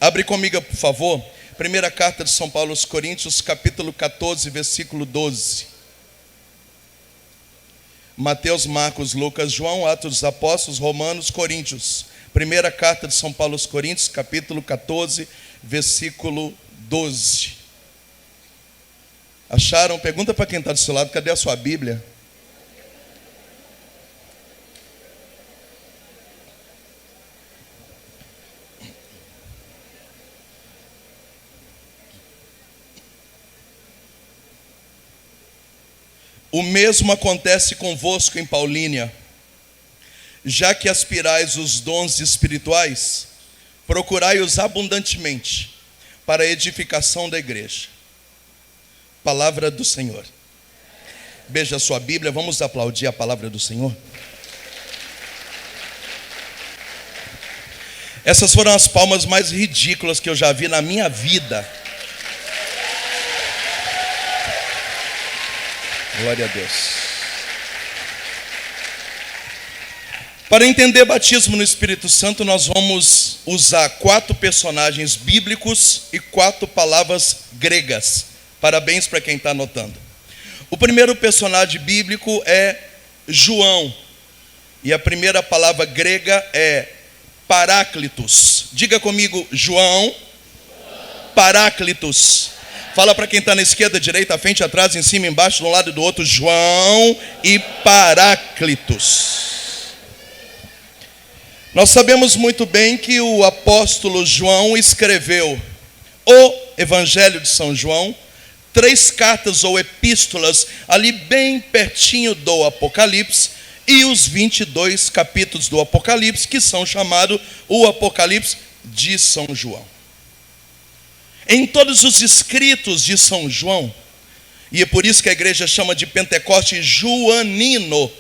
Abre comigo, por favor. Primeira carta de São Paulo aos Coríntios, capítulo 14, versículo 12. Mateus, Marcos, Lucas, João, Atos dos Apóstolos, Romanos, Coríntios. Primeira carta de São Paulo aos Coríntios, capítulo 14, versículo 12. Acharam? Pergunta para quem está do seu lado, cadê a sua Bíblia? O mesmo acontece convosco em Paulínia. Já que aspirais os dons espirituais, procurai-os abundantemente para a edificação da igreja. Palavra do Senhor. Beija a sua Bíblia, vamos aplaudir a palavra do Senhor. Essas foram as palmas mais ridículas que eu já vi na minha vida. Glória a Deus. Para entender batismo no Espírito Santo, nós vamos usar 4 personagens bíblicos e 4 palavras gregas. Parabéns para quem está anotando. O primeiro personagem bíblico é João. E a primeira palavra grega é Paráclitos. Diga comigo, João, Paráclitos. Fala para quem está na esquerda, direita, à frente, atrás, em cima, embaixo, de um lado e do outro. João e Paráclitos. Nós sabemos muito bem que o apóstolo João escreveu o Evangelho de São João, 3 cartas ou epístolas ali bem pertinho do Apocalipse, e os 22 capítulos do Apocalipse, que são chamados o Apocalipse de São João. Em todos os escritos de São João, e é por isso que a igreja chama de Pentecoste joanino,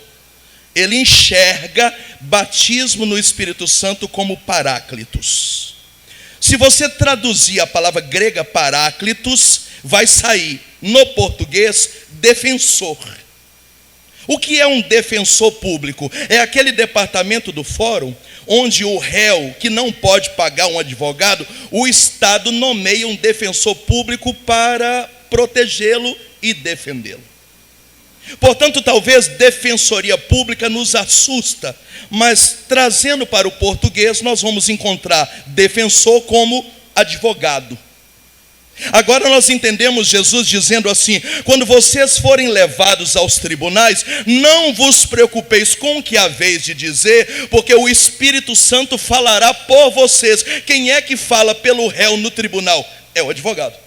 ele enxerga batismo no Espírito Santo como Paráclitos. Se você traduzir a palavra grega Paráclitos, vai sair no português defensor. O que é um defensor público? É aquele departamento do fórum onde o réu que não pode pagar um advogado, o Estado nomeia um defensor público para protegê-lo e defendê-lo. Portanto, talvez defensoria pública nos assusta, mas trazendo para o português, nós vamos encontrar defensor como advogado. Agora nós entendemos Jesus dizendo assim: quando vocês forem levados aos tribunais, não vos preocupeis com o que haveis de dizer, porque o Espírito Santo falará por vocês. Quem é que fala pelo réu no tribunal? É o advogado.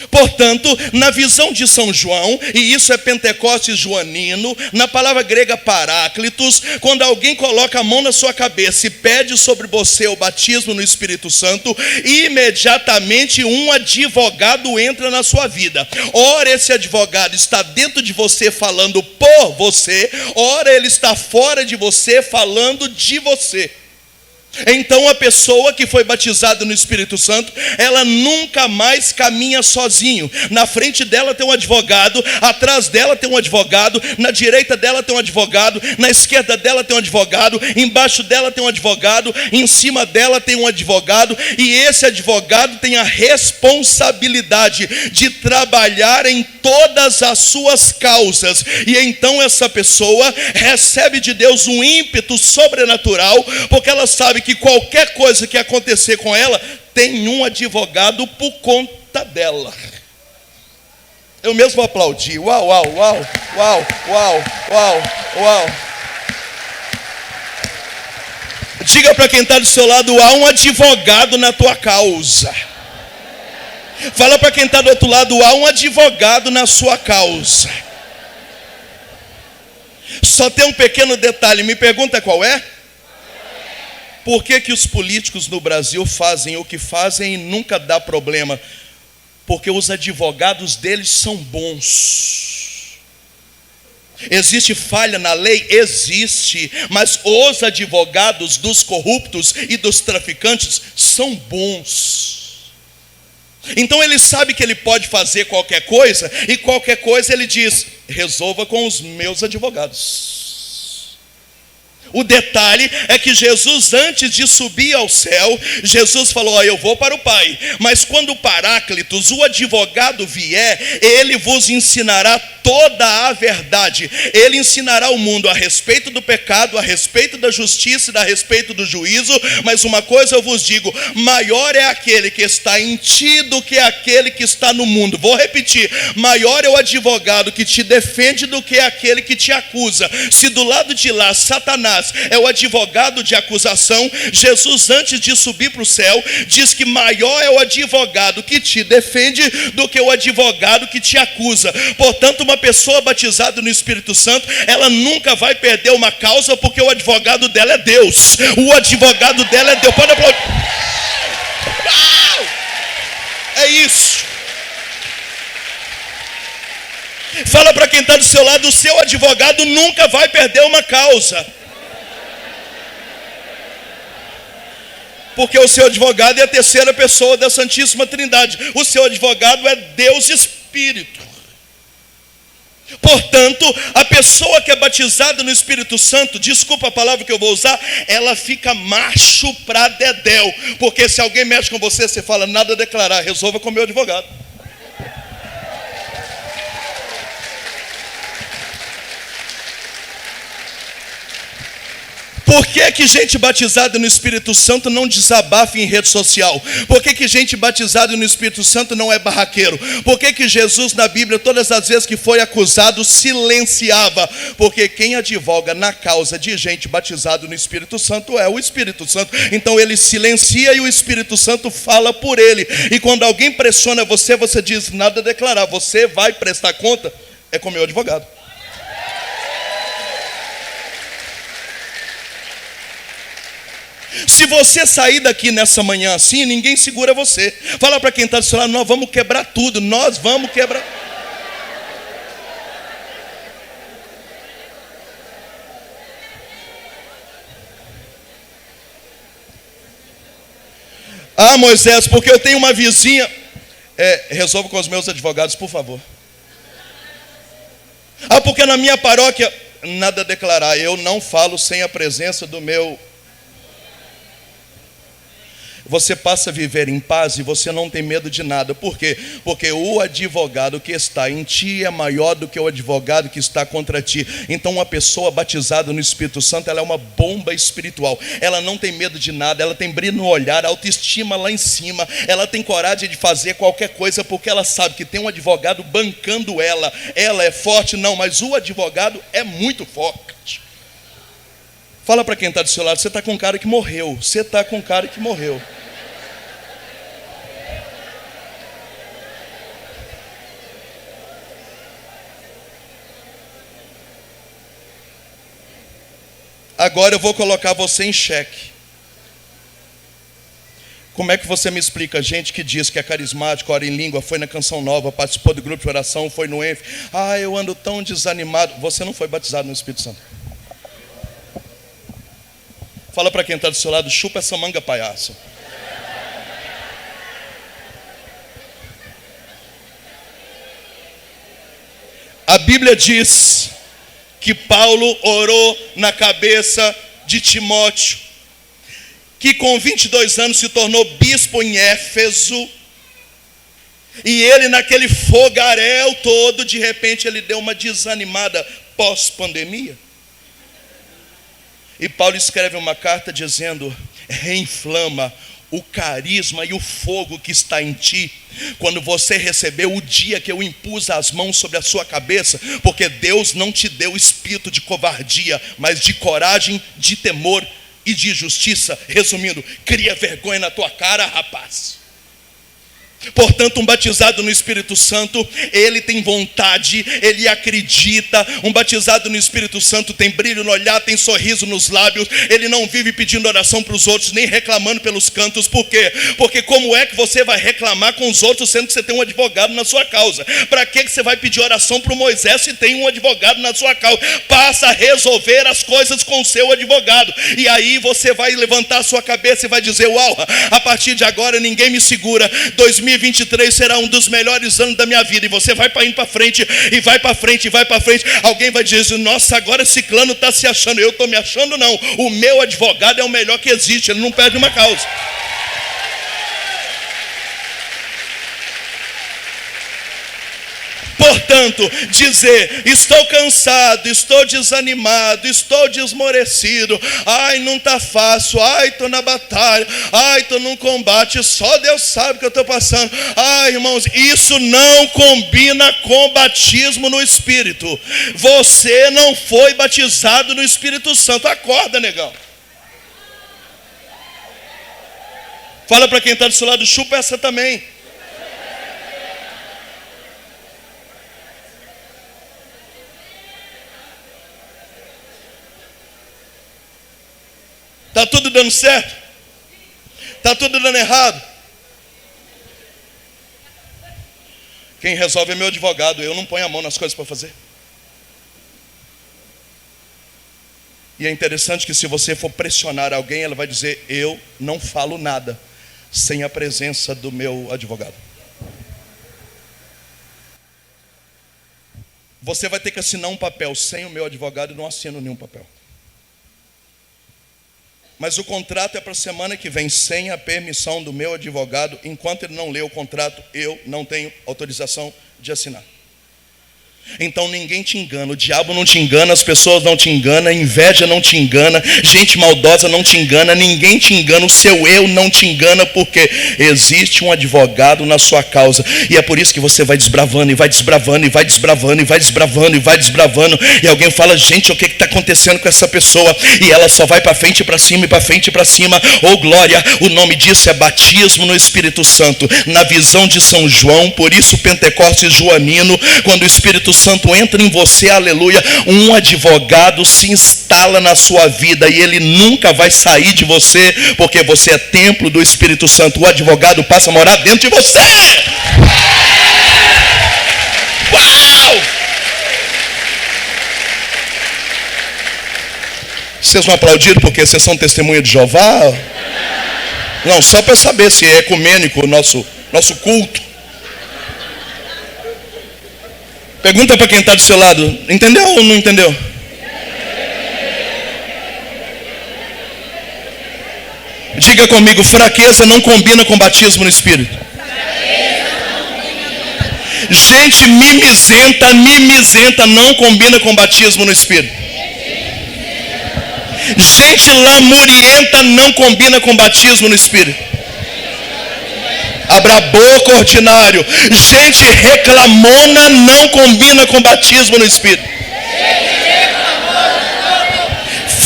Portanto, na visão de São João, e isso é Pentecostes joanino, na palavra grega Paráclitos, quando alguém coloca a mão na sua cabeça e pede sobre você o batismo no Espírito Santo, imediatamente um advogado entra na sua vida. Ora esse advogado está dentro de você falando por você, ora ele está fora de você falando de você. Então a pessoa que foi batizada no Espírito Santo, ela nunca mais caminha sozinho. Na frente dela tem um advogado, atrás dela tem um advogado, na direita dela tem um advogado, na esquerda dela tem um advogado, embaixo dela tem um advogado, em cima dela tem um advogado, e esse advogado tem a responsabilidade de trabalhar em todas as suas causas. E então essa pessoa recebe de Deus um ímpeto sobrenatural, porque ela sabe que qualquer coisa que acontecer com ela, tem um advogado por conta dela. Eu mesmo aplaudi. Uau, uau, uau, uau, uau, uau, uau. Diga para quem está do seu lado: há um advogado na tua causa. Fala para quem está do outro lado: há um advogado na sua causa. Só tem um pequeno detalhe, me pergunta qual é? Por que os políticos no Brasil fazem o que fazem e nunca dá problema? Porque os advogados deles são bons. Existe falha na lei? Existe. Mas os advogados dos corruptos e dos traficantes são bons. Então ele sabe que ele pode fazer qualquer coisa, e qualquer coisa ele diz: resolva com os meus advogados. O detalhe é que Jesus, antes de subir ao céu, Jesus falou: eu vou para o Pai, mas quando o Paráclitos, o advogado, vier, ele vos ensinará toda a verdade. Ele ensinará o mundo a respeito do pecado, a respeito da justiça e a respeito do juízo. Mas uma coisa eu vos digo: maior é aquele que está em ti do que aquele que está no mundo. Vou repetir: maior é o advogado que te defende do que aquele que te acusa. Se do lado de lá Satanás é o advogado de acusação, Jesus, antes de subir para o céu, diz que maior é o advogado que te defende do que o advogado que te acusa. Portanto, uma pessoa batizada no Espírito Santo, ela nunca vai perder uma causa, porque o advogado dela é Deus. O advogado dela é Deus. Pode aplaudir. É isso. Fala para quem está do seu lado: o seu advogado nunca vai perder uma causa, porque o seu advogado é a terceira pessoa da Santíssima Trindade. O seu advogado é Deus Espírito. Portanto, a pessoa que é batizada no Espírito Santo, desculpa a palavra que eu vou usar, ela fica macho pra dedéu. Porque se alguém mexe com você, você fala: nada a declarar, resolva com o meu advogado. Por que gente batizada no Espírito Santo não desabafa em rede social? Por que gente batizada no Espírito Santo não é barraqueiro? Por que Jesus na Bíblia, todas as vezes que foi acusado, silenciava? Porque quem advoga na causa de gente batizada no Espírito Santo é o Espírito Santo. Então ele silencia e o Espírito Santo fala por ele. E quando alguém pressiona você, você diz: nada a declarar, você vai prestar conta, é com o meu advogado. Se você sair daqui nessa manhã assim, ninguém segura você. Fala para quem está do seu lado: nós vamos quebrar tudo, nós vamos quebrar. Ah, Moisés, porque eu tenho uma vizinha. Resolva com os meus advogados, por favor. Ah, porque na minha paróquia, nada a declarar, eu não falo sem a presença do meu. Você passa a viver em paz e você não tem medo de nada. Por quê? Porque o advogado que está em ti é maior do que o advogado que está contra ti. Então uma pessoa batizada no Espírito Santo, ela é uma bomba espiritual. Ela não tem medo de nada, ela tem brilho no olhar, autoestima lá em cima. Ela tem coragem de fazer qualquer coisa, porque ela sabe que tem um advogado bancando ela. Ela é forte, não, mas o advogado é muito forte. Fala para quem está do seu lado: você está com um cara que morreu. Você está com um cara que morreu. Agora eu vou colocar você em xeque. Como é que você me explica gente que diz que é carismático, ora em língua, foi na Canção Nova, participou do grupo de oração, foi no ENF? Ah, eu ando tão desanimado. Você não foi batizado no Espírito Santo. Fala para quem está do seu lado: chupa essa manga, palhaço. A Bíblia diz que Paulo orou na cabeça de Timóteo, que com 22 anos se tornou bispo em Éfeso, e ele naquele fogaréu todo, de repente ele deu uma desanimada pós-pandemia. E Paulo escreve uma carta dizendo: reinflama o carisma e o fogo que está em ti, quando você recebeu o dia que eu impus as mãos sobre a sua cabeça, porque Deus não te deu espírito de covardia, mas de coragem, de temor e de justiça. Resumindo, cria vergonha na tua cara, rapaz. Portanto, um batizado no Espírito Santo, ele tem vontade, ele acredita. Um batizado no Espírito Santo tem brilho no olhar, tem sorriso nos lábios. Ele não vive pedindo oração para os outros, nem reclamando pelos cantos. Por quê? Porque como é que você vai reclamar com os outros, sendo que você tem um advogado na sua causa? Para que você vai pedir oração para o Moisés se tem um advogado na sua causa? Passa a resolver as coisas com o seu advogado. E aí você vai levantar a sua cabeça e vai dizer: uau, a partir de agora ninguém me segura. 2023 será um dos melhores anos da minha vida. E você vai indo para frente, e vai para frente, e vai para frente. Alguém vai dizer, nossa, agora ciclano está se achando. Eu estou me achando não. O meu advogado é o melhor que existe, ele não perde uma causa. Portanto, dizer, estou cansado, estou desanimado, estou desmorecido, ai, não está fácil, ai, estou na batalha, ai, estou num combate, só Deus sabe o que eu estou passando. Ai, irmãos, isso não combina com batismo no Espírito. Você não foi batizado no Espírito Santo. Acorda, negão. Fala para quem está do seu lado, chupa essa também. Está tudo dando certo? Está tudo dando errado? Quem resolve é meu advogado. Eu não ponho a mão nas coisas para fazer. E é interessante que se você for pressionar alguém, ela vai dizer, eu não falo nada sem a presença do meu advogado. Você vai ter que assinar um papel sem o meu advogado e não assino nenhum papel. Mas o contrato é para a semana que vem, sem a permissão do meu advogado. Enquanto ele não lê o contrato, eu não tenho autorização de assinar. Então ninguém te engana, o diabo não te engana, as pessoas não te enganam, a inveja não te engana, gente maldosa não te engana, ninguém te engana, o seu eu não te engana, porque existe um advogado na sua causa. E é por isso que você vai desbravando, e vai desbravando, e vai desbravando, e vai desbravando, e vai desbravando. E alguém fala, gente, o que está acontecendo com essa pessoa? E ela só vai para frente e para cima, e para frente e para cima. Oh glória, o nome disso é batismo no Espírito Santo. Na visão de São João, por isso Pentecostes joanino, quando o Espírito Santo entra em você, aleluia, um advogado se instala na sua vida e ele nunca vai sair de você, porque você é templo do Espírito Santo. O advogado passa a morar dentro de você. Uau! Vocês não aplaudiram porque vocês são testemunha de Jeová? Não, só para saber se é ecumênico o nosso culto. Pergunta para quem está do seu lado, entendeu ou não entendeu? Diga comigo, fraqueza não combina com batismo no Espírito. Gente mimizenta não combina com batismo no Espírito. Gente lamurienta não combina com batismo no Espírito. Abra a boca, ordinário. Gente reclamona não combina com batismo no Espírito.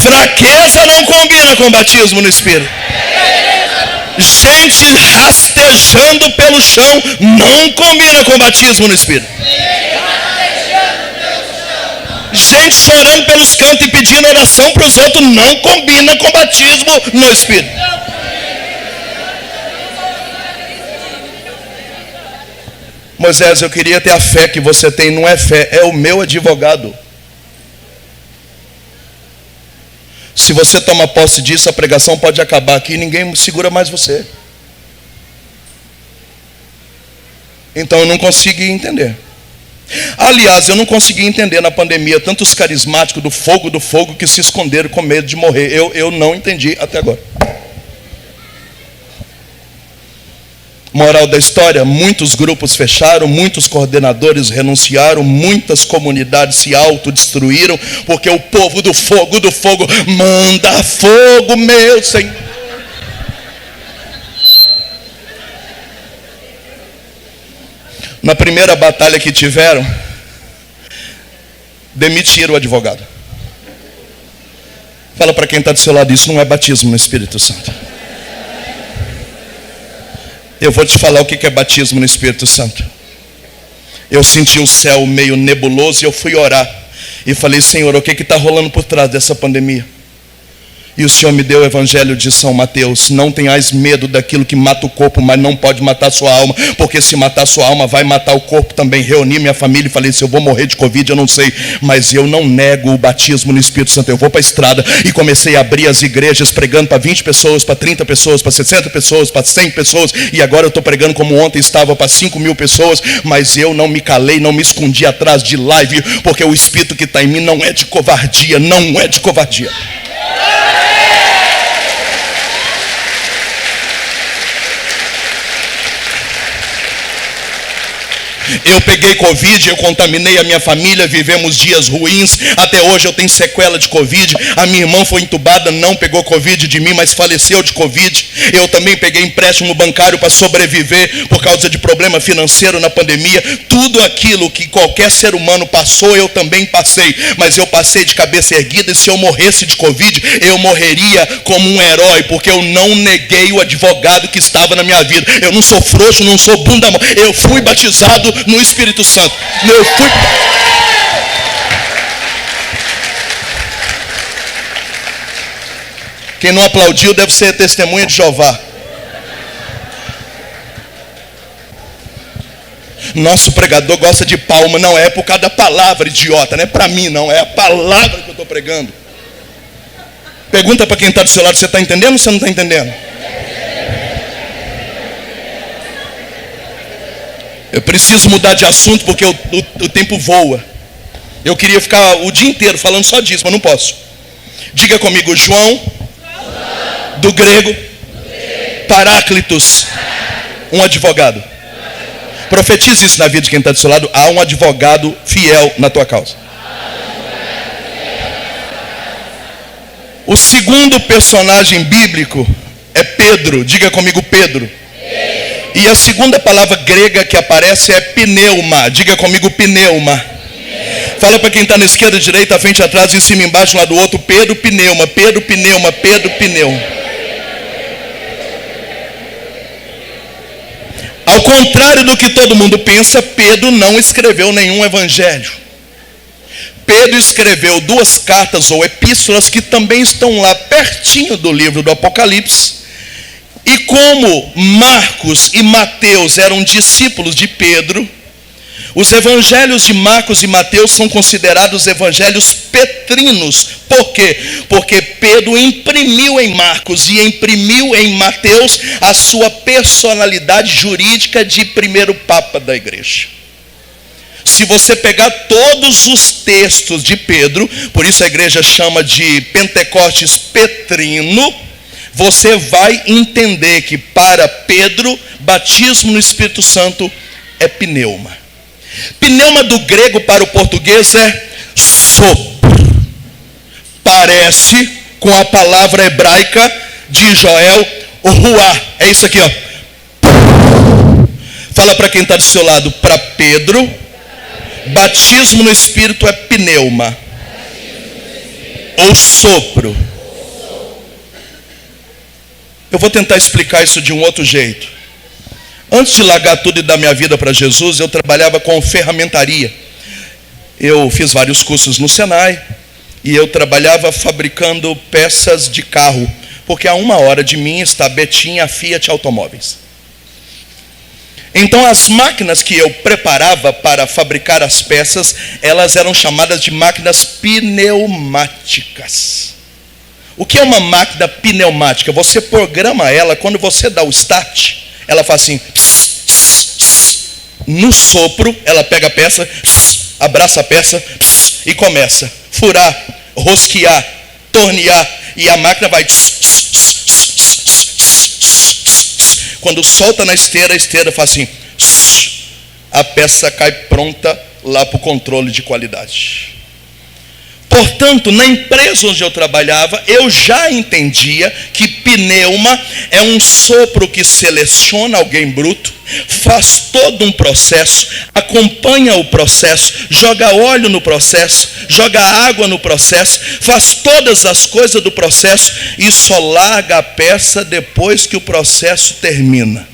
Fraqueza não combina com batismo no Espírito. Gente rastejando pelo chão não combina com batismo no Espírito. Gente chorando pelos cantos e pedindo oração para os outros não combina com batismo no Espírito. Moisés, eu queria ter a fé que você tem. Não é fé, é o meu advogado. Se você toma posse disso, a pregação pode acabar aqui e ninguém segura mais você. Então eu não consegui entender. Aliás, eu não consegui entender na pandemia tantos carismáticos do fogo que se esconderam com medo de morrer. Eu não entendi até agora. Moral da história, muitos grupos fecharam, muitos coordenadores renunciaram, muitas comunidades se autodestruíram, porque o povo do fogo, manda fogo, meu Senhor. Na primeira batalha que tiveram, demitiram o advogado. Fala para quem está do seu lado, isso não é batismo no Espírito Santo. Eu vou te falar o que é batismo no Espírito Santo. Eu senti o céu meio nebuloso e eu fui orar. E falei, Senhor, o que está rolando por trás dessa pandemia? E o Senhor me deu o evangelho de São Mateus. Não tenhais medo daquilo que mata o corpo, mas não pode matar a sua alma, porque se matar a sua alma, vai matar o corpo também. Reuni minha família e falei, se eu vou morrer de Covid, eu não sei, mas eu não nego o batismo no Espírito Santo. Eu vou para a estrada e comecei a abrir as igrejas, pregando para 20 pessoas, para 30 pessoas, para 60 pessoas, para 100 pessoas, e agora eu estou pregando como ontem estava para 5.000 pessoas, mas eu não me calei, não me escondi atrás de live, porque o Espírito que está em mim não é de covardia, não é de covardia. Eu peguei Covid, eu contaminei a minha família, vivemos dias ruins, até hoje eu tenho sequela de Covid. A minha irmã foi entubada, não pegou Covid de mim, mas faleceu de Covid. Eu também peguei empréstimo bancário para sobreviver por causa de problema financeiro na pandemia. Tudo aquilo que qualquer ser humano passou, eu também passei, mas eu passei de cabeça erguida, e se eu morresse de Covid, eu morreria como um herói, porque eu não neguei o advogado que estava na minha vida. Eu não sou frouxo, não sou bunda mole. Eu fui batizado no Espírito Santo. Eu fui. Quem não aplaudiu deve ser testemunha de Jeová. Nosso pregador gosta de palma. Não é por causa da palavra, idiota. Não é para mim, não. É a palavra que eu estou pregando. Pergunta para quem está do seu lado, você está entendendo ou você não está entendendo? Eu preciso mudar de assunto porque o tempo voa. Eu queria ficar o dia inteiro falando só disso, mas não posso. Diga comigo, João, do grego, Paráclitos, um advogado. Profetize isso na vida de quem está do seu lado. Há um advogado fiel na tua causa. O segundo personagem bíblico é Pedro. Diga comigo, Pedro. E a segunda palavra grega que aparece é pneuma. Diga comigo, pneuma. Fala para quem está na esquerda, direita, à frente, atrás, em cima, embaixo, lá do outro. Pedro, pneuma. Pedro, pneuma. Pedro, pneuma. Ao contrário do que todo mundo pensa, Pedro não escreveu nenhum evangelho. Pedro escreveu 2 cartas ou epístolas que também estão lá pertinho do livro do Apocalipse. E como Marcos e Mateus eram discípulos de Pedro, os evangelhos de Marcos e Mateus são considerados evangelhos petrinos. Por quê? Porque Pedro imprimiu em Marcos e imprimiu em Mateus a sua personalidade jurídica de primeiro papa da igreja. Se você pegar todos os textos de Pedro, por isso a igreja chama de Pentecostes petrino, você vai entender que para Pedro, batismo no Espírito Santo é pneuma. Pneuma do grego para o português é sopro. Parece com a palavra hebraica de Joel, ruá. É isso aqui, ó. Fala para quem está do seu lado. Para Pedro, batismo no Espírito é pneuma. Ou sopro. Eu vou tentar explicar isso de um outro jeito. Antes de largar tudo e dar minha vida para Jesus, eu trabalhava com ferramentaria. Eu fiz vários cursos no Senai e eu trabalhava fabricando peças de carro, porque a 1 hora de mim está a Betinha, a Fiat Automóveis. Então as máquinas que eu preparava para fabricar as peças, elas eram chamadas de máquinas pneumáticas. O que é uma máquina pneumática? Você programa ela, quando você dá o start, ela faz assim, pss, pss, pss. No sopro, ela pega a peça, pss, abraça a peça, pss, e começa a furar, rosquear, tornear, e a máquina vai, pss, pss, pss, pss, pss, pss, pss, pss. Quando solta na esteira, a esteira faz assim, pss, a peça cai pronta lá para o controle de qualidade. Portanto, na empresa onde eu trabalhava, eu já entendia que pneuma é um sopro que seleciona alguém bruto, faz todo um processo, acompanha o processo, joga óleo no processo, joga água no processo, faz todas as coisas do processo e só larga a peça depois que o processo termina.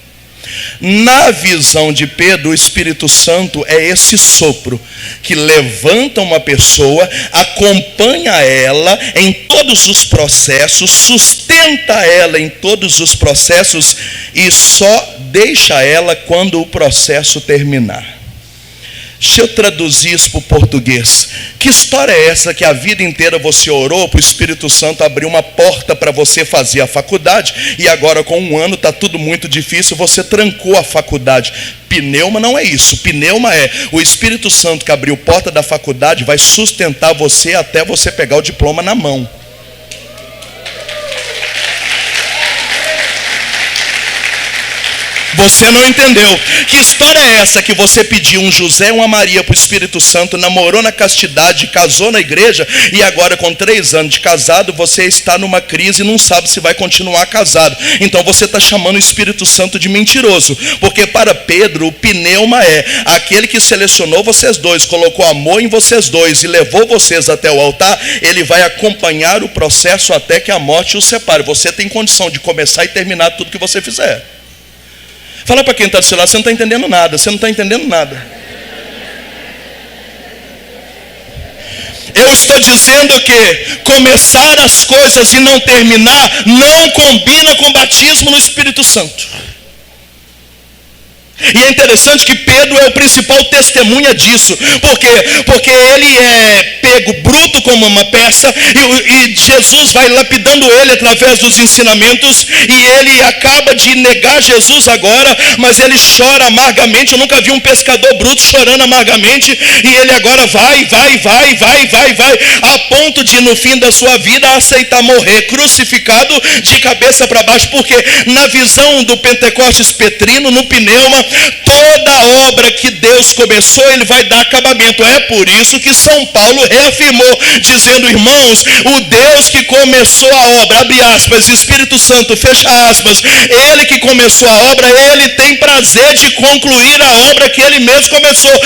Na visão de Pedro, o Espírito Santo é esse sopro que levanta uma pessoa, acompanha ela em todos os processos, sustenta ela em todos os processos e só deixa ela quando o processo terminar. Deixa eu traduzir isso para o português. Que história é essa que a vida inteira você orou para o Espírito Santo abrir uma porta para você fazer a faculdade e agora com 1 ano está tudo muito difícil, você trancou a faculdade? Pneuma não é isso. Pneuma é o Espírito Santo que abriu porta da faculdade vai sustentar você até você pegar o diploma na mão. Você não entendeu. Que história é essa que você pediu um José e uma Maria para o Espírito Santo, namorou na castidade, casou na igreja e agora com 3 anos de casado você está numa crise e não sabe se vai continuar casado. Então você está chamando o Espírito Santo de mentiroso. Porque para Pedro o pneuma é aquele que selecionou vocês dois, colocou amor em vocês dois e levou vocês até o altar. Ele vai acompanhar o processo até que a morte os separe. Você tem condição de começar e terminar tudo que você fizer. Fala para quem está do seu lado, você não está entendendo nada, você não está entendendo nada. Eu estou dizendo que começar as coisas e não terminar não combina com batismo no Espírito Santo. E é interessante que Pedro é o principal testemunha disso. Por quê? Porque ele é pego bruto como uma peça e Jesus vai lapidando ele através dos ensinamentos e ele acaba de negar Jesus agora, mas ele chora amargamente. Eu nunca vi um pescador bruto chorando amargamente e ele agora vai, a ponto de no fim da sua vida aceitar morrer crucificado de cabeça para baixo, porque na visão do Pentecostes petrino, no pneuma, toda obra que Deus começou, ele vai dar acabamento. É por isso que São Paulo reafirmou, dizendo: irmãos, o Deus que começou a obra, abre aspas, Espírito Santo, fecha aspas, ele que começou a obra, ele tem prazer de concluir a obra que ele mesmo começou.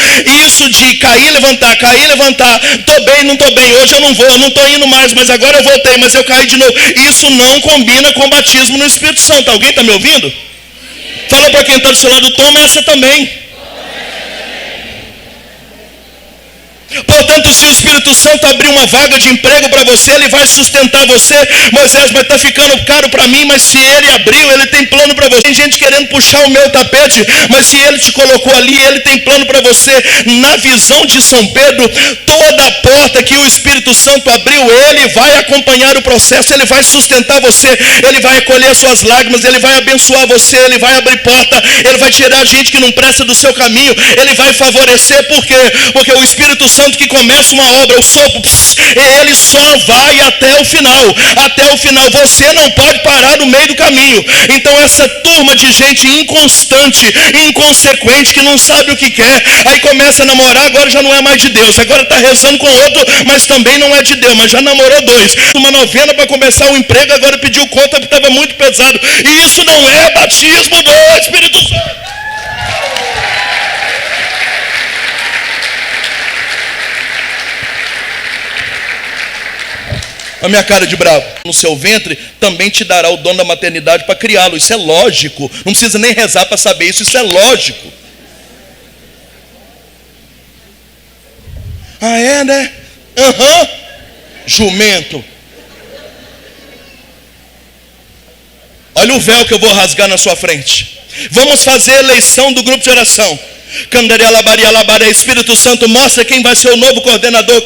Isso de cair, levantar, estou bem, não estou bem, hoje eu não vou, não estou indo mais, mas agora eu voltei, mas eu caí de novo. Isso não combina com batismo no Espírito Santo. Alguém está me ouvindo? Fala para quem está do seu lado, toma essa também. Portanto, se o Espírito Santo abrir uma vaga de emprego para você, ele vai sustentar você. Moisés, mas está ficando caro para mim, mas se ele abriu, ele tem plano para você. Tem gente querendo puxar o meu tapete, mas se ele te colocou ali, ele tem plano para você. Na visão de São Pedro, toda porta que o Espírito Santo abriu, ele vai acompanhar o processo, ele vai sustentar você, ele vai acolher suas lágrimas, ele vai abençoar você, ele vai abrir porta, ele vai tirar gente que não presta do seu caminho, ele vai favorecer. Por quê? Porque o Espírito Santo que começa uma obra, o sopro, ele só vai até o final. Até o final, você não pode parar no meio do caminho. Então essa turma de gente inconstante, inconsequente, que não sabe o que quer, aí começa a namorar, agora já não é mais de Deus, agora está rezando com outro, mas também não é de Deus, mas já namorou 2. Uma novena para começar um emprego, agora pediu conta porque estava muito pesado. E isso não é batismo do Espírito Santo. A minha cara de bravo. No seu ventre também te dará o dom da maternidade para criá-lo. Isso é lógico. Não precisa nem rezar para saber isso. Isso é lógico. Ah, é, né? Aham. Jumento. Olha o véu que eu vou rasgar na sua frente. Vamos fazer a eleição do grupo de oração. Espírito Santo, mostra quem vai ser o novo coordenador.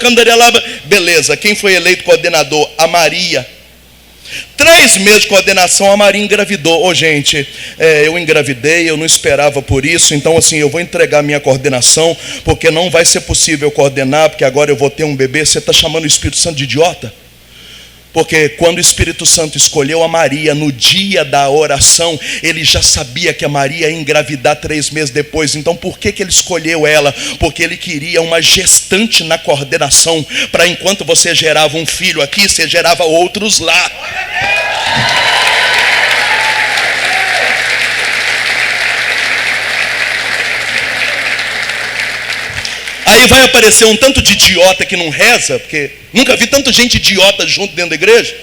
Beleza, quem foi eleito coordenador? A Maria. 3 meses de coordenação, a Maria engravidou. Gente, eu engravidei, eu não esperava por isso. Então assim, eu vou entregar minha coordenação, porque não vai ser possível coordenar, porque agora eu vou ter um bebê. Você está chamando o Espírito Santo de idiota? Porque quando o Espírito Santo escolheu a Maria no dia da oração, ele já sabia que a Maria ia engravidar 3 meses depois. Então por que ele escolheu ela? Porque ele queria uma gestante na coordenação, para enquanto você gerava um filho aqui, você gerava outros lá. Aí vai aparecer um tanto de idiota que não reza, porque nunca vi tanta gente idiota junto dentro da igreja.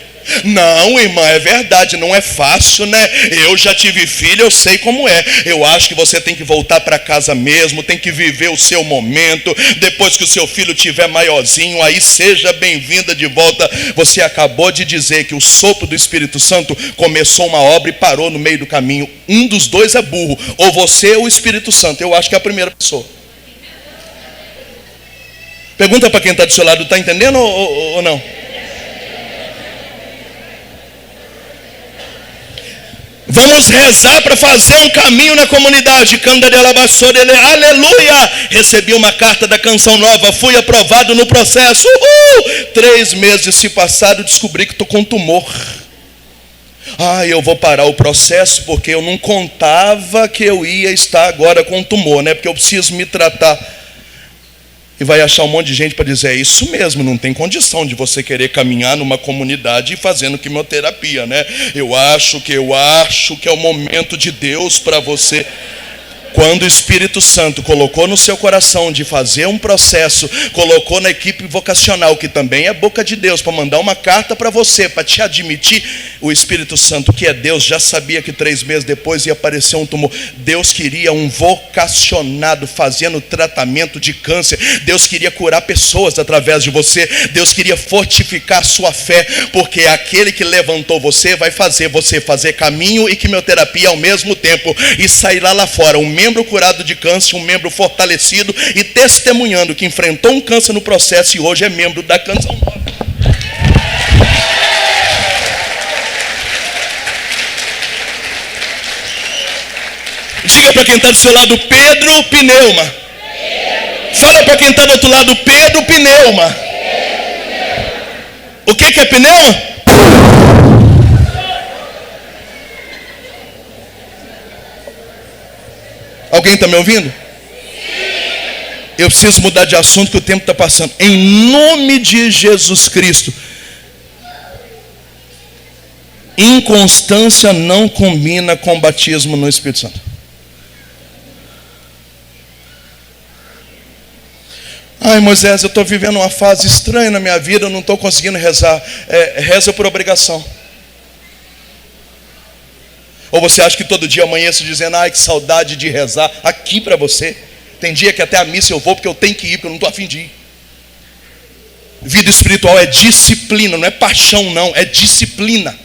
Não, irmã, é verdade, não é fácil, né? Eu já tive filho, eu sei como é. Eu acho que você tem que voltar para casa mesmo, tem que viver o seu momento. Depois que o seu filho tiver maiorzinho, aí seja bem-vinda de volta. Você acabou de dizer que o sopro do Espírito Santo começou uma obra e parou no meio do caminho. Um dos dois é burro, ou você ou o Espírito Santo. Eu acho que é a primeira pessoa. Pergunta para quem está do seu lado, está entendendo ou não? Vamos rezar para fazer um caminho na comunidade. Aleluia! Recebi uma carta da Canção Nova, fui aprovado no processo. 3 meses se passaram, descobri que estou com tumor. Eu vou parar o processo porque eu não contava que eu ia estar agora com tumor, né? Porque eu preciso me tratar. E vai achar um monte de gente para dizer, é isso mesmo, não tem condição de você querer caminhar numa comunidade fazendo quimioterapia, né? Eu acho que é o momento de Deus para você. Quando o Espírito Santo colocou no seu coração de fazer um processo, colocou na equipe vocacional, que também é boca de Deus, para mandar uma carta para você, para te admitir, o Espírito Santo, que é Deus, já sabia que 3 meses depois ia aparecer um tumor. Deus queria um vocacionado fazendo tratamento de câncer. Deus queria curar pessoas através de você. Deus queria fortificar sua fé, porque aquele que levantou você vai fazer você fazer caminho e quimioterapia ao mesmo tempo, e sair lá fora, um membro curado de câncer, um membro fortalecido e testemunhando que enfrentou um câncer no processo e hoje é membro da Canção Nova. Diga para quem está do seu lado, Pedro Pneuma. Fala para quem está do outro lado, Pedro Pneuma. O que é pneuma? Alguém está me ouvindo? Eu preciso mudar de assunto que o tempo está passando. Em nome de Jesus Cristo. Inconstância não combina com batismo no Espírito Santo. Moisés, eu estou vivendo uma fase estranha na minha vida, eu não estou conseguindo rezar. Reza por obrigação. Ou você acha que todo dia amanheço dizendo, que saudade de rezar aqui para você. Tem dia que até a missa eu vou porque eu tenho que ir, porque eu não estou a fim de ir. Vida espiritual é disciplina, não é paixão não, é disciplina.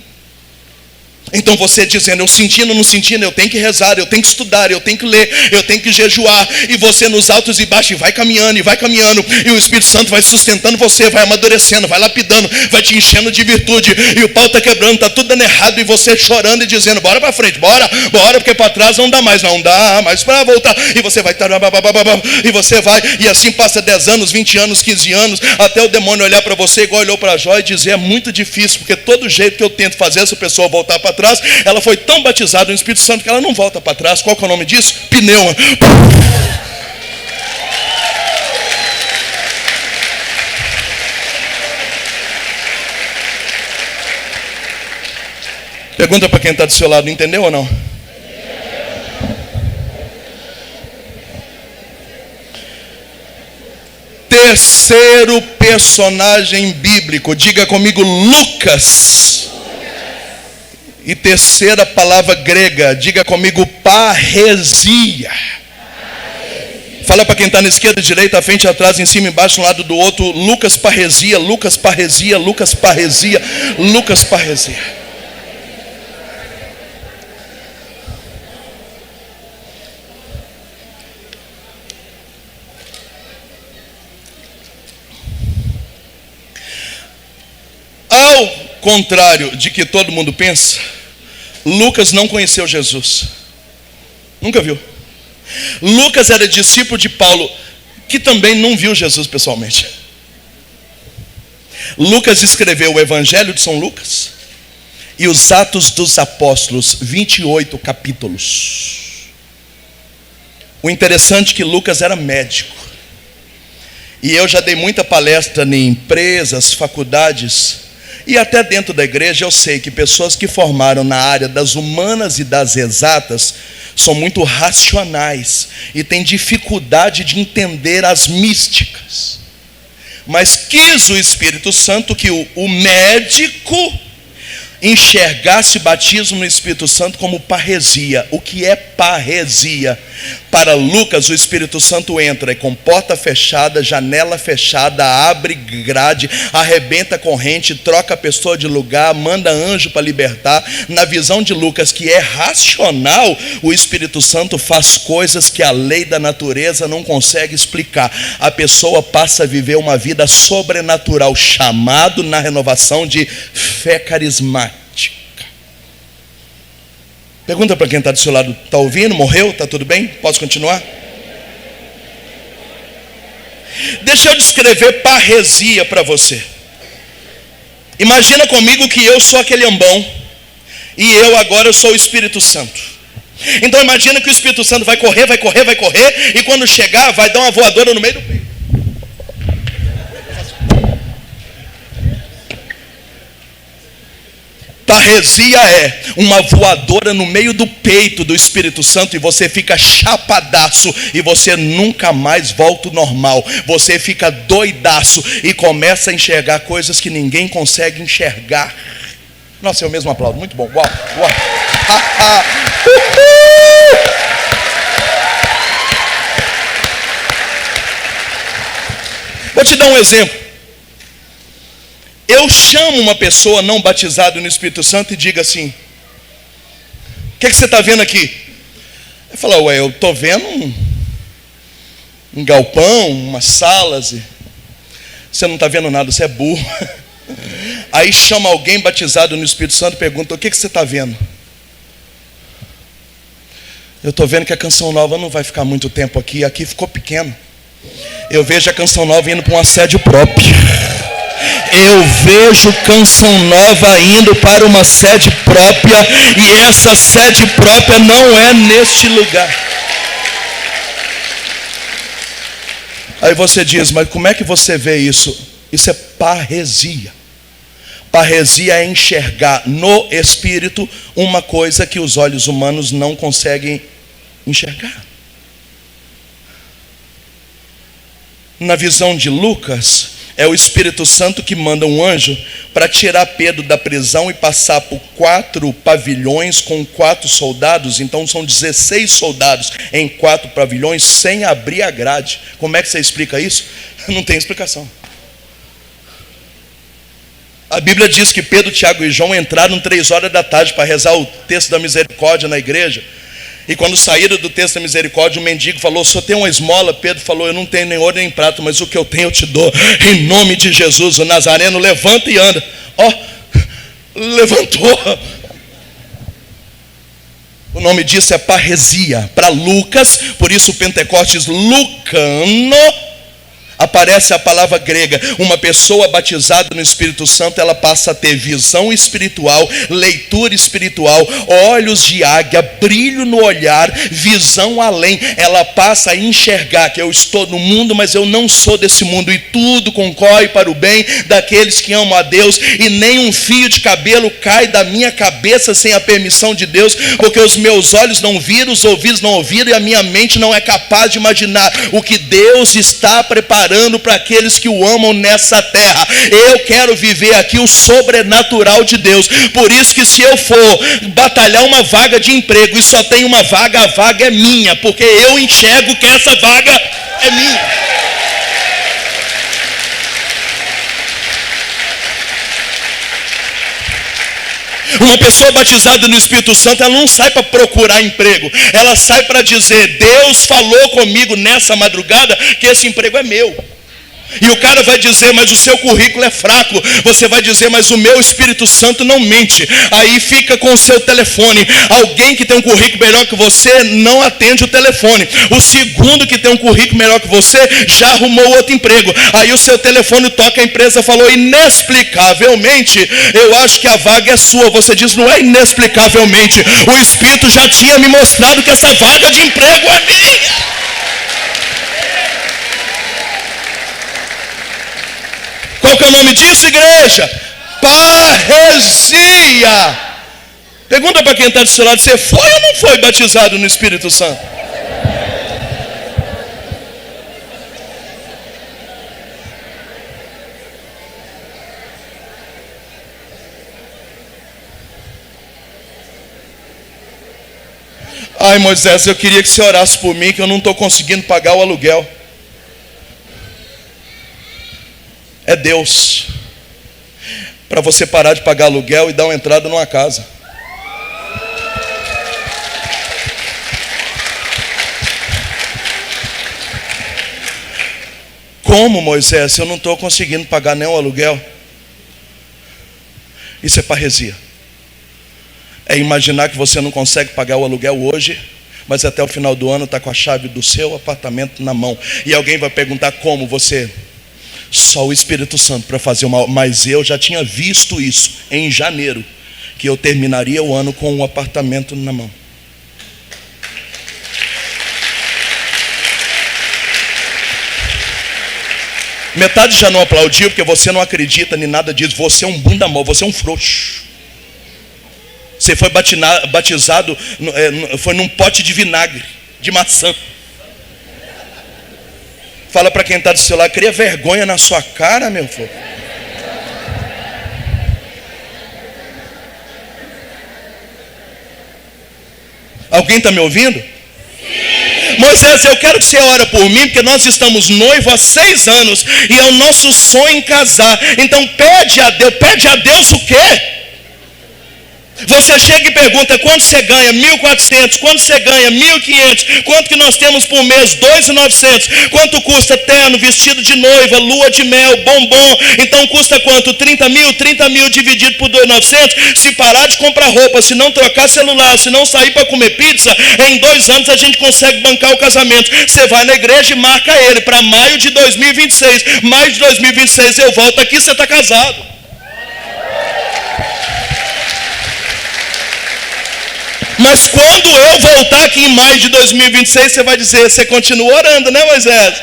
Então você dizendo, eu sentindo, não sentindo, eu tenho que rezar, eu tenho que estudar, eu tenho que ler, eu tenho que jejuar. E você nos altos e baixos, e vai caminhando, e o Espírito Santo vai sustentando você, vai amadurecendo, vai lapidando, vai te enchendo de virtude. E o pau está quebrando, está tudo dando errado, e você chorando e dizendo, bora para frente, bora, porque para trás não dá mais para voltar. E você vai, e você vai, e assim passa 10 anos, 20 anos, 15 anos, até o demônio olhar para você igual olhou para Jó e dizer, é muito difícil, porque todo jeito que eu tento fazer essa pessoa voltar para trás, ela foi tão batizada no Espírito Santo que ela não volta para trás. Qual que é o nome disso? Pneuma. Pergunta para quem está do seu lado, entendeu ou não? Terceiro personagem bíblico, diga comigo, Lucas. E terceira palavra grega, diga comigo, parresia. Fala para quem está na esquerda, direita, à frente, atrás, em cima, embaixo, um lado do outro. Lucas parresia, Lucas parresia, Lucas parresia, Lucas parresia. Ao contrário de que todo mundo pensa, Lucas não conheceu Jesus. Nunca viu. Lucas era discípulo de Paulo, que também não viu Jesus pessoalmente. Lucas escreveu o Evangelho de São Lucas e os Atos dos Apóstolos, 28 capítulos. O interessante é que Lucas era médico. E eu já dei muita palestra em empresas, faculdades, e até dentro da igreja eu sei que pessoas que formaram na área das humanas e das exatas são muito racionais e têm dificuldade de entender as místicas. Mas quis o Espírito Santo que o médico enxergasse o batismo no Espírito Santo como parresia. O que é parresia? Para Lucas, o Espírito Santo entra com porta fechada, janela fechada, abre grade, arrebenta corrente, troca a pessoa de lugar, manda anjo para libertar. Na visão de Lucas, que é racional, o Espírito Santo faz coisas que a lei da natureza não consegue explicar. A pessoa passa a viver uma vida sobrenatural, chamado na renovação de fé carismática. Pergunta para quem está do seu lado: está ouvindo? Morreu? Está tudo bem? Posso continuar? Deixa eu descrever parresia para você. Imagina comigo que eu sou aquele ambão e eu agora sou o Espírito Santo. Então imagina que o Espírito Santo vai correr, e quando chegar vai dar uma voadora no meio do peito. Parresia é uma voadora no meio do peito do Espírito Santo e você fica chapadaço e você nunca mais volta ao normal. Você fica doidaço e começa a enxergar coisas que ninguém consegue enxergar. Nossa, eu mesmo aplaudo. Muito bom. Uau, uau. Vou te dar um exemplo. Eu chamo uma pessoa não batizada no Espírito Santo e digo assim: o que você está vendo aqui? Ele fala: ué, eu estou vendo um galpão, umas salas. Você não está vendo nada, você é burro. Aí chama alguém batizado no Espírito Santo e pergunta: o que você está vendo? Eu estou vendo que a Canção Nova não vai ficar muito tempo aqui. Aqui ficou pequeno. Eu vejo a Canção Nova indo para uma sede própria. Eu vejo Canção Nova indo para uma sede própria, e essa sede própria não é neste lugar. Aí você diz: mas como é que você vê isso? Isso é parresia. Parresia é enxergar no Espírito uma coisa que os olhos humanos não conseguem enxergar. Na visão de Lucas, é o Espírito Santo que manda um anjo para tirar Pedro da prisão e passar por 4 pavilhões com 4 soldados. Então são 16 soldados em 4 pavilhões sem abrir a grade. Como é que você explica isso? Não tem explicação. A Bíblia diz que Pedro, Tiago e João entraram 3 horas da tarde para rezar o texto da misericórdia na igreja. E quando saíram do texto da misericórdia, o mendigo falou: o senhor tem uma esmola? Pedro falou: eu não tenho nem ouro nem prata, mas o que eu tenho eu te dou. Em nome de Jesus, o Nazareno levanta e anda. Levantou. O nome disso é parresia. Para Lucas, por isso o Pentecostes lucano, aparece a palavra grega. Uma pessoa batizada no Espírito Santo, ela passa a ter visão espiritual, leitura espiritual, olhos de águia, brilho no olhar, visão além. Ela passa a enxergar que eu estou no mundo, mas eu não sou desse mundo, e tudo concorre para o bem daqueles que amam a Deus, e nem um fio de cabelo cai da minha cabeça sem a permissão de Deus, porque os meus olhos não viram, os ouvidos não ouviram, e a minha mente não é capaz de imaginar o que Deus está preparando para aqueles que o amam nessa terra. Eu quero viver aqui o sobrenatural de Deus. Por isso que se eu for batalhar uma vaga de emprego e só tem uma vaga, a vaga é minha, porque eu enxergo que essa vaga é minha. Uma pessoa batizada no Espírito Santo, ela não sai para procurar emprego, ela sai para dizer: Deus falou comigo nessa madrugada que esse emprego é meu. E o cara vai dizer: mas o seu currículo é fraco. Você vai dizer: mas o meu Espírito Santo não mente. Aí fica com o seu telefone. Alguém que tem um currículo melhor que você não atende o telefone. O segundo que tem um currículo melhor que você já arrumou outro emprego. Aí o seu telefone toca, a empresa falou: inexplicavelmente, eu acho que a vaga é sua. Você diz: não é inexplicavelmente, o Espírito já tinha me mostrado que essa vaga de emprego é minha. Qual que é o nome disso, igreja? Parresia. Pergunta para quem está do seu lado: você foi ou não foi batizado no Espírito Santo? Ai, Moisés, eu queria que você orasse por mim, que eu não estou conseguindo pagar o aluguel. É Deus para você parar de pagar aluguel e dar uma entrada numa casa. Como, Moisés? Eu não estou conseguindo pagar nem o aluguel. Isso é parresia. É imaginar que você não consegue pagar o aluguel hoje, mas até o final do ano está com a chave do seu apartamento na mão. E alguém vai perguntar como você... Só o Espírito Santo para fazer uma... Mas eu já tinha visto isso em janeiro, que eu terminaria o ano com um apartamento na mão. Metade já não aplaudiu, porque você não acredita em nada disso. Você é um bunda mole, você é um frouxo. Você foi batizado, foi num pote de vinagre, de maçã. Fala para quem está do seu lado, cria vergonha na sua cara, meu filho. Alguém está me ouvindo? Sim. Moisés, eu quero que você ore por mim, porque nós estamos noivos há 6 anos e é o nosso sonho em casar. Então pede a Deus o quê? Você chega e pergunta, quanto você ganha? 1.400. Quanto você ganha? 1.500. Quanto que nós temos por mês? 2.900. Quanto custa terno, vestido de noiva, lua de mel, bombom? Então custa quanto? 30 mil? 30 mil dividido por 2.900. Se parar de comprar roupa, se não trocar celular, se não sair para comer pizza, em 2 anos a gente consegue bancar o casamento. Você vai na igreja e marca ele para maio de 2026. Maio de 2026 eu volto aqui, você está casado. Mas quando eu voltar aqui em maio de 2026, você vai dizer, você continua orando, né, Moisés?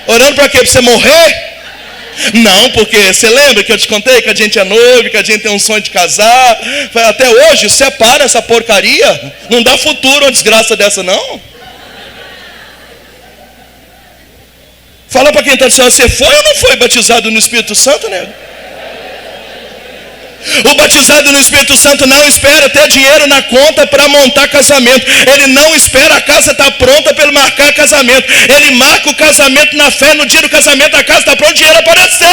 Orando para quê? Para você morrer? Não, porque você lembra que eu te contei que a gente é noivo, que a gente tem um sonho de casar. Até hoje, separa essa porcaria. Não dá futuro uma desgraça dessa, não. Fala para quem está dizendo, você foi ou não foi batizado no Espírito Santo, né? O batizado no Espírito Santo não espera ter dinheiro na conta para montar casamento. Ele não espera a casa estar pronta para ele marcar casamento. Ele marca o casamento na fé. No dia do casamento a casa está pronta, o dinheiro apareceu.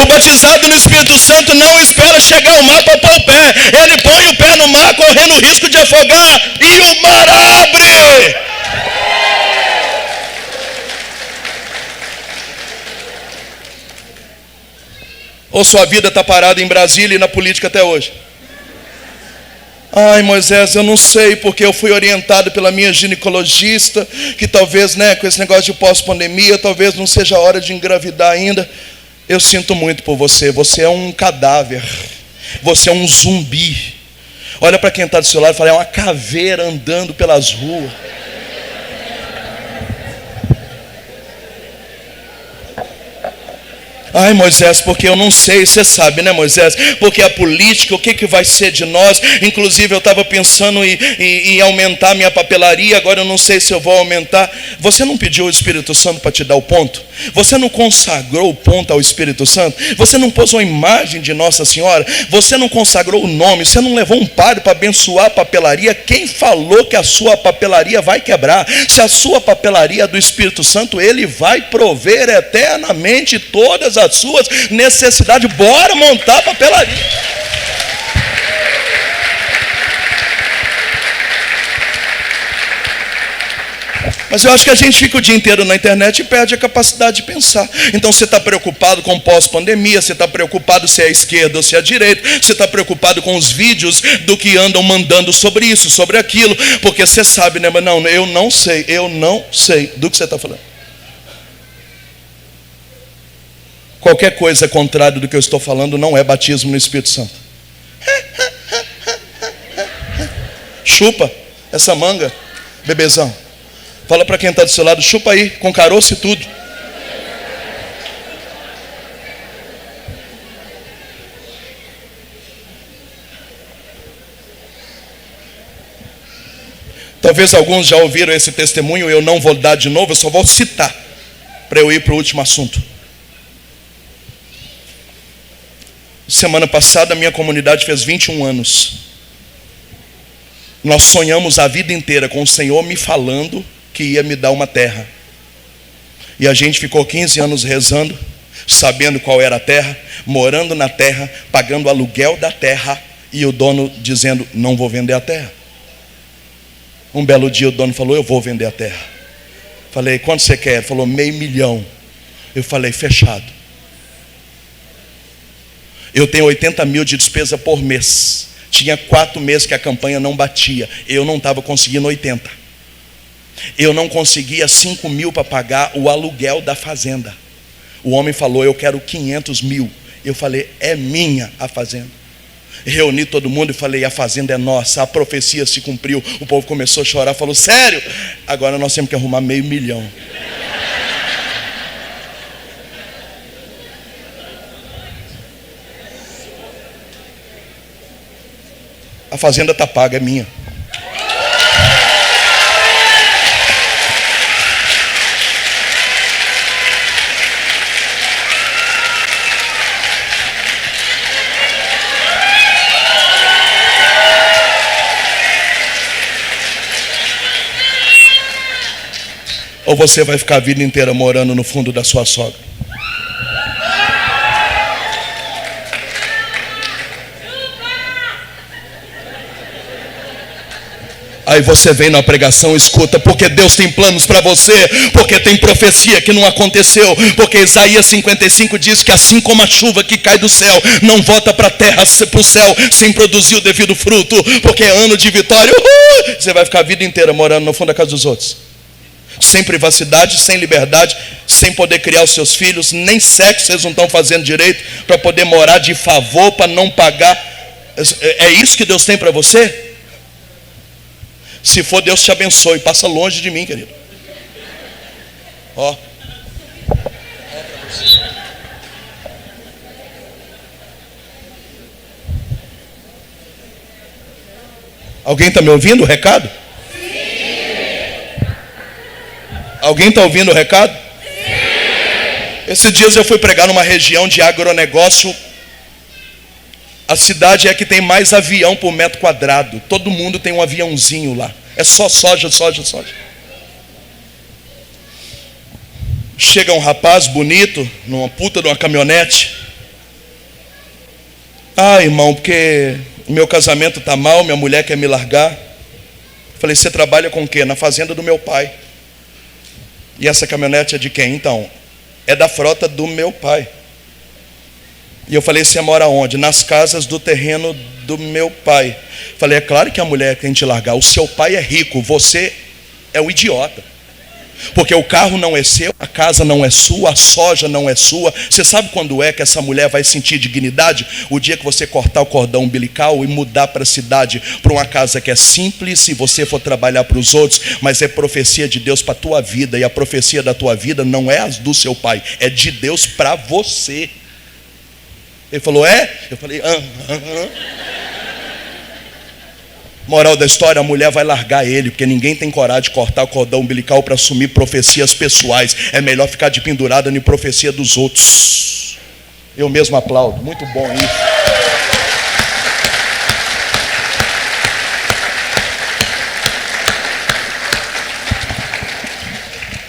O batizado no Espírito Santo não espera chegar ao mar para pôr o pé. Ele põe o pé no mar correndo o risco de afogar e o mar abre. Ou sua vida está parada em Brasília e na política até hoje? Ai, Moisés, eu não sei, porque eu fui orientado pela minha ginecologista, que talvez, com esse negócio de pós-pandemia, talvez não seja a hora de engravidar ainda. Eu sinto muito por você. Você é um cadáver. Você é um zumbi. Olha para quem está do seu lado e fala, é uma caveira andando pelas ruas. Ai, Moisés, porque eu não sei, você sabe, né, Moisés? Porque a política, o que vai ser de nós? Inclusive eu estava pensando em aumentar minha papelaria, agora eu não sei se eu vou aumentar. Você não pediu o Espírito Santo para te dar o ponto? Você não consagrou o ponto ao Espírito Santo? Você não pôs uma imagem de Nossa Senhora? Você não consagrou o nome? Você não levou um padre para abençoar a papelaria? Quem falou que a sua papelaria vai quebrar? Se a sua papelaria é do Espírito Santo, Ele vai prover eternamente todas as suas necessidades. Bora montar a papelaria. Mas eu acho que a gente fica o dia inteiro na internet e perde a capacidade de pensar. Então você está preocupado com pós-pandemia, você está preocupado se é a esquerda ou se é a direita, você está preocupado com os vídeos do que andam mandando sobre isso, sobre aquilo, porque você sabe, né? Mas não, eu não sei do que você está falando. Qualquer coisa contrária do que eu estou falando não é batismo no Espírito Santo. Chupa essa manga, bebezão. Fala para quem está do seu lado, chupa aí, com caroço e tudo. Talvez alguns já ouviram esse testemunho, eu não vou dar de novo, eu só vou citar, para eu ir para o último assunto. Semana passada a minha comunidade fez 21 anos. Nós sonhamos a vida inteira com o Senhor me falando que ia me dar uma terra. E a gente ficou 15 anos rezando, sabendo qual era a terra, morando na terra, pagando o aluguel da terra, e o dono dizendo, não vou vender a terra. Um belo dia o dono falou, eu vou vender a terra. Falei, quanto você quer? Ele falou, $500 mil. Eu falei, fechado. Eu tenho 80 mil de despesa por mês. Tinha 4 meses que a campanha não batia. Eu não estava conseguindo 80. Eu não conseguia 5 mil para pagar o aluguel da fazenda. O homem falou, eu quero 500 mil. Eu falei, é minha a fazenda. Reuni todo mundo e falei, a fazenda é nossa. A profecia se cumpriu. O povo começou a chorar, falou, sério? Agora nós temos que arrumar $500 mil. A fazenda está paga, é minha. Ou você vai ficar a vida inteira morando no fundo da sua sogra? Aí você vem na pregação, escuta, porque Deus tem planos para você, porque tem profecia que não aconteceu, porque Isaías 55 diz que assim como a chuva que cai do céu, não volta para a terra, para o céu, sem produzir o devido fruto, porque é ano de vitória. Você vai ficar a vida inteira morando no fundo da casa dos outros, sem privacidade, sem liberdade, sem poder criar os seus filhos, nem sexo vocês não estão fazendo direito, para poder morar de favor, para não pagar. É isso que Deus tem para você? Se for, Deus te abençoe. Passa longe de mim, querido. Ó. Alguém está me ouvindo o recado? Sim. Alguém está ouvindo o recado? Sim. Esses dias eu fui pregar numa região de agronegócio. A cidade é que tem mais avião por metro quadrado. Todo mundo tem um aviãozinho lá. É só soja, soja, soja. Chega um rapaz bonito, numa puta de uma caminhonete. Ah, irmão, porque meu casamento está mal, minha mulher quer me largar. Falei, você trabalha com o quê? Na fazenda do meu pai. E essa caminhonete é de quem? Então, é da frota do meu pai. E eu falei, você mora onde? Nas casas do terreno do meu pai. Falei, é claro que a mulher tem que te largar. O seu pai é rico, você é o idiota. Porque o carro não é seu, a casa não é sua, a soja não é sua. Você sabe quando é que essa mulher vai sentir dignidade? O dia que você cortar o cordão umbilical e mudar para a cidade, para uma casa que é simples, e você for trabalhar para os outros, mas é profecia de Deus para a tua vida. E a profecia da tua vida não é as do seu pai, é de Deus para você. Ele falou, é? Eu falei, Moral da história, a mulher vai largar ele, porque ninguém tem coragem de cortar o cordão umbilical para assumir profecias pessoais. É melhor ficar de pendurada em profecia dos outros. Eu mesmo aplaudo, muito bom isso.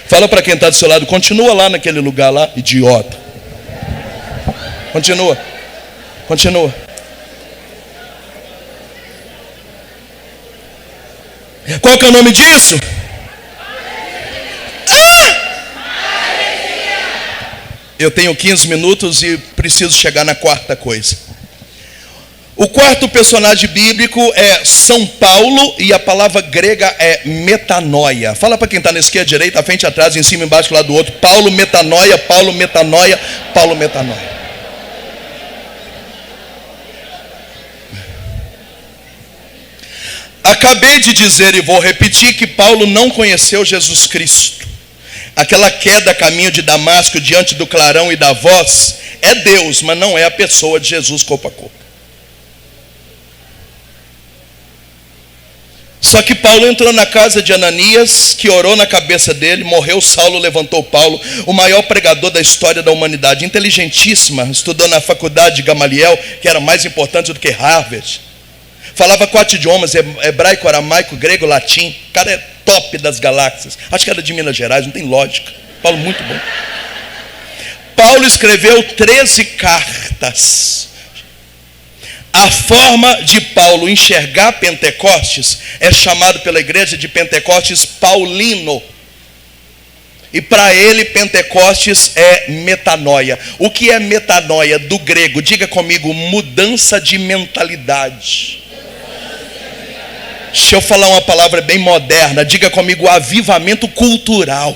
Fala para quem está do seu lado, continua lá naquele lugar lá, idiota. Continua. Qual que é o nome disso? Eu tenho 15 minutos e preciso chegar na quarta coisa. O quarto personagem bíblico é São Paulo, e a palavra grega é metanoia. Fala para quem está na esquerda, direita, à frente, atrás, em cima, embaixo, do lado do outro. Paulo metanoia, Paulo metanoia, Paulo metanoia. Acabei de dizer e vou repetir que Paulo não conheceu Jesus Cristo. Aquela queda a caminho de Damasco diante do clarão e da voz é Deus, mas não é a pessoa de Jesus corpo a corpo. Só que Paulo entrou na casa de Ananias, que orou na cabeça dele, morreu Saulo, levantou Paulo, o maior pregador da história da humanidade, inteligentíssima, estudou na faculdade de Gamaliel, que era mais importante do que Harvard. Falava 4 idiomas, hebraico, aramaico, grego, latim. O cara é top das galáxias. Acho que era de Minas Gerais, não tem lógica. Paulo muito bom. Paulo escreveu 13 cartas. A forma de Paulo enxergar Pentecostes é chamado pela igreja de Pentecostes paulino. E para ele Pentecostes é metanoia. O que é metanoia do grego? Diga comigo, mudança de mentalidade. Deixa eu falar uma palavra bem moderna. Diga comigo, avivamento cultural.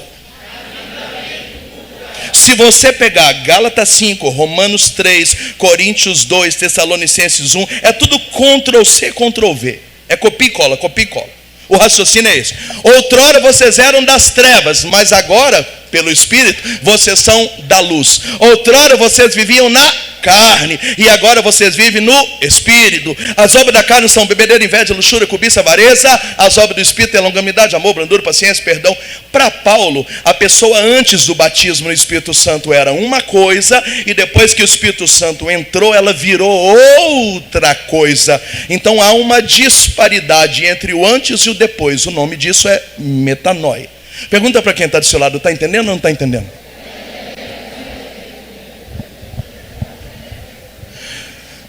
Se você pegar Gálatas 5, Romanos 3, Coríntios 2, Tessalonicenses 1, é tudo Ctrl-C, Ctrl-V. É copia e cola, copia e cola. O raciocínio é esse. Outrora vocês eram das trevas, mas agora, pelo Espírito, vocês são da luz. Outrora vocês viviam na carne, e agora vocês vivem no Espírito. As obras da carne são bebedeira, inveja, luxúria, cobiça, avareza. As obras do Espírito é longanimidade, amor, brandura, paciência, perdão. Para Paulo, a pessoa antes do batismo no Espírito Santo era uma coisa, e depois que o Espírito Santo entrou, ela virou outra coisa. Então há uma disparidade entre o antes e o depois. O nome disso é metanoia. Pergunta para quem está do seu lado, está entendendo ou não está entendendo?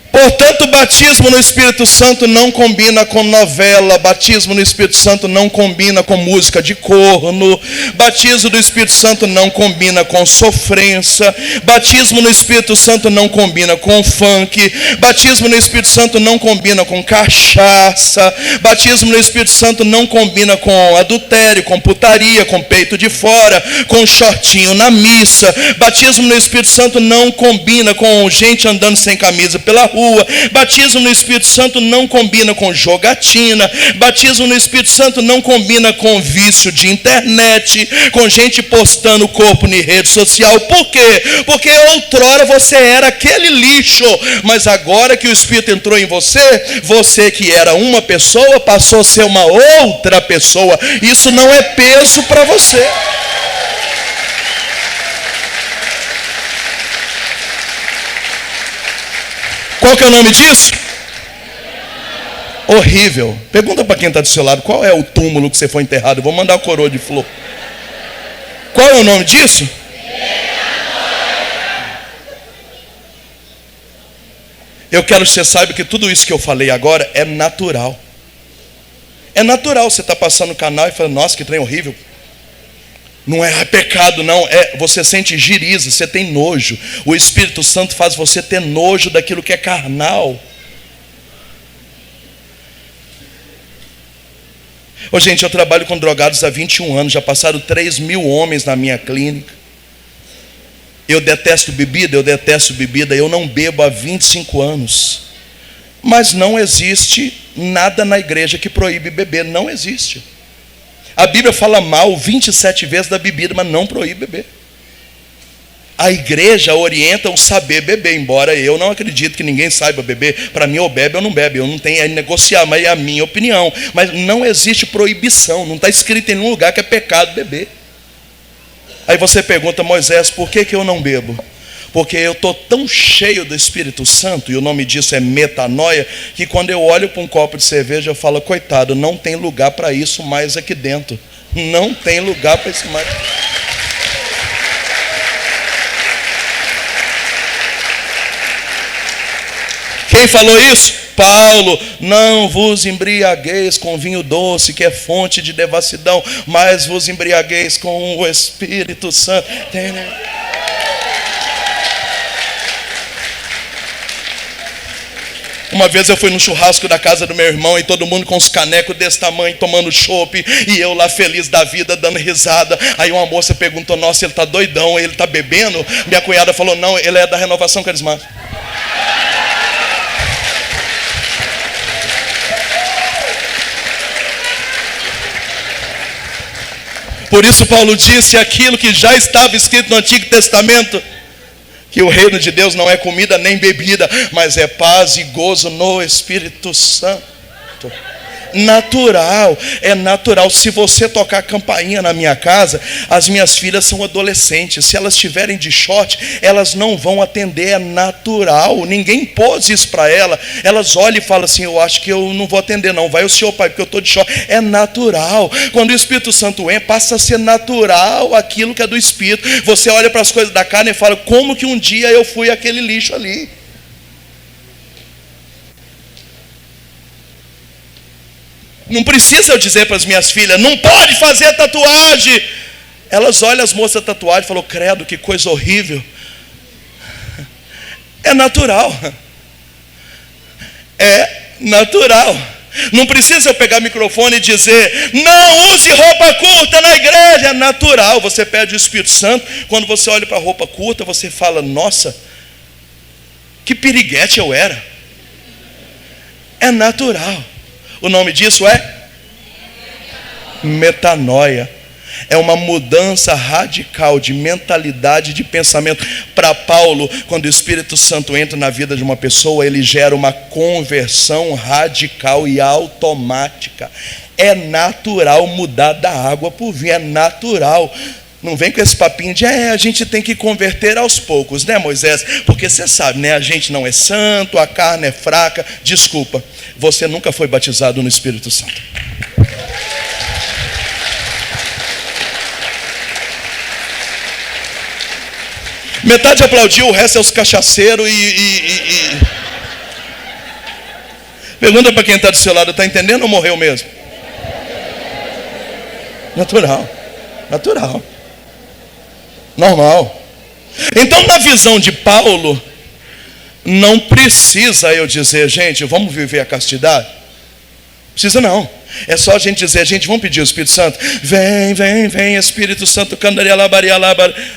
Portanto, batismo no Espírito Santo não combina com novela. Batismo no Espírito Santo não combina com música de corno. Batismo do Espírito Santo não combina com sofrência. Batismo no Espírito Santo não combina com funk. Batismo no Espírito Santo não combina com cachaça. Batismo no Espírito Santo não combina com adultério, com putaria, com peito de fora, com shortinho na missa. Batismo no Espírito Santo não combina com gente andando sem camisa pela rua. Batismo no Espírito Santo não combina com jogatina. Batismo no Espírito Santo não combina com vício de internet, com gente postando o corpo em rede social. Por quê? Porque outrora você era aquele lixo, mas agora que o Espírito entrou em você, você que era uma pessoa passou a ser uma outra pessoa. Isso não é peso para você. Qual que é o nome disso? Horrível. Pergunta para quem está do seu lado, qual é o túmulo que você foi enterrado? Eu vou mandar uma coroa de flor. Qual é o nome disso? Eu quero que você saiba que tudo isso que eu falei agora é natural. É natural você estar passando no canal e falando, nossa, que trem horrível. Não é pecado, não. Você sente giriza, você tem nojo. O Espírito Santo faz você ter nojo daquilo que é carnal. Ô, gente, eu trabalho com drogados há 21 anos. Já passaram 3.000 homens na minha clínica. Eu detesto bebida. Eu não bebo há 25 anos. Mas não existe nada na igreja que proíbe beber. Não existe. A Bíblia fala mal 27 vezes da bebida, mas não proíbe beber. A igreja orienta o saber beber, embora eu não acredito que ninguém saiba beber. Para mim, ou bebe ou não bebe. Eu não tenho a negociar, mas é a minha opinião. Mas não existe proibição. Não está escrito em nenhum lugar que é pecado beber. Aí você pergunta, Moisés, por que eu não bebo? Porque eu estou tão cheio do Espírito Santo, e o nome disso é metanoia, que quando eu olho para um copo de cerveja, eu falo, coitado, não tem lugar para isso mais aqui dentro. Não tem lugar para isso mais. Quem falou isso? Paulo. Não vos embriagueis com vinho doce, que é fonte de devassidão, mas vos embriagueis com o Espírito Santo. Uma vez eu fui no churrasco da casa do meu irmão e todo mundo com os canecos desse tamanho, tomando chopp, e eu lá feliz da vida, dando risada. Aí uma moça perguntou, nossa, ele está doidão, ele está bebendo? Minha cunhada falou, não, ele é da Renovação Carismática. Por isso Paulo disse aquilo que já estava escrito no Antigo Testamento, que o reino de Deus não é comida nem bebida, mas é paz e gozo no Espírito Santo. natural, é natural. Se você tocar campainha na minha casa, as minhas filhas são adolescentes, se elas estiverem de short, elas não vão atender, é natural, ninguém pôs isso para elas olham e falam assim, eu acho que eu não vou atender não, vai o senhor pai, porque eu estou de short. É natural. Quando o Espírito Santo entra, passa a ser natural aquilo que é do Espírito. Você olha para as coisas da carne e fala, como que um dia eu fui aquele lixo ali? Não precisa eu dizer para as minhas filhas, não pode fazer tatuagem. Elas olham as moças tatuadas e falam, credo, que coisa horrível. É natural. É natural. Não precisa eu pegar o microfone e dizer, não use roupa curta na igreja. É natural. Você pede o Espírito Santo. Quando você olha para a roupa curta, você fala, nossa, que piriguete eu era. É natural. O nome disso é metanoia. É uma mudança radical de mentalidade, de pensamento. Para Paulo, quando o Espírito Santo entra na vida de uma pessoa, ele gera uma conversão radical e automática. É natural mudar da água para o vinho, é natural. Não vem com esse papinho de a gente tem que converter aos poucos, né, Moisés? Porque você sabe, né? A gente não é santo, a carne é fraca. Desculpa, você nunca foi batizado no Espírito Santo. Metade aplaudiu, o resto é os cachaceiros e... Pergunta para quem está do seu lado, está entendendo ou morreu mesmo? Natural. Natural. Normal. Então, na visão de Paulo, não precisa eu dizer, gente, vamos viver a castidade? Precisa não. É só a gente dizer, gente, vamos pedir ao Espírito Santo. Vem, vem, vem, Espírito Santo.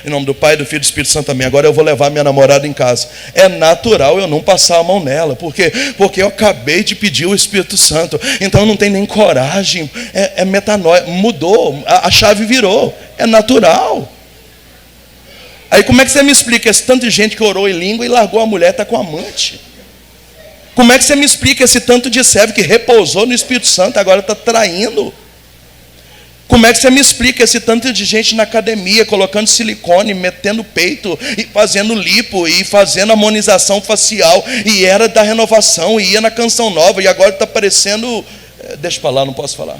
Em nome do Pai, do Filho e do Espírito Santo, amém. Agora eu vou levar minha namorada em casa. É natural eu não passar a mão nela. Por quê? Porque eu acabei de pedir o Espírito Santo. Então eu não tenho nem coragem. É metanoia. Mudou, a chave virou. É natural. Aí como é que você me explica esse tanto de gente que orou em língua e largou a mulher, está com amante? Como é que você me explica esse tanto de servo que repousou no Espírito Santo, agora está traindo? Como é que você me explica esse tanto de gente na academia, colocando silicone, metendo peito, e fazendo lipo, e fazendo harmonização facial, e era da renovação, e ia na canção nova, e agora está parecendo... Deixa para lá, não posso falar.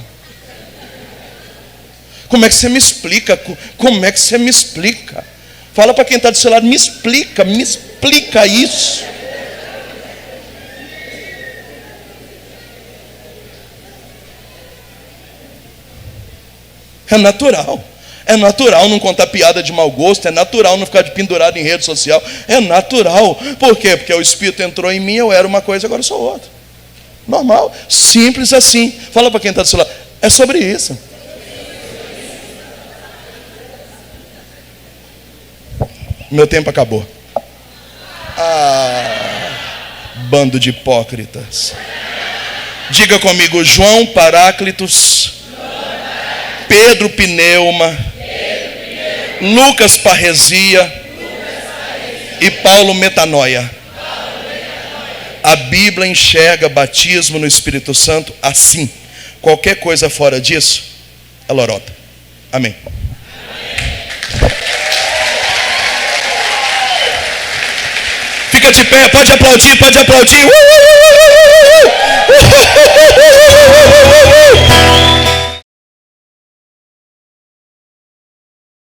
Como é que você me explica? Como é que você me explica? Fala para quem está do seu lado, me explica isso. É natural. É natural não contar piada de mau gosto. É natural não ficar de pendurado em rede social. É natural. Por quê? Porque o Espírito entrou em mim, eu era uma coisa, agora eu sou outra. Normal. Simples assim. Fala para quem está do seu lado. É sobre isso. Meu tempo acabou. Bando de hipócritas. Diga comigo, João Paráclitos, Pedro Pneuma, Lucas Parresia e Paulo Metanoia. A Bíblia enxerga batismo no Espírito Santo assim. Qualquer coisa fora disso é lorota. Amém. Fica de pé, pode aplaudir, pode aplaudir.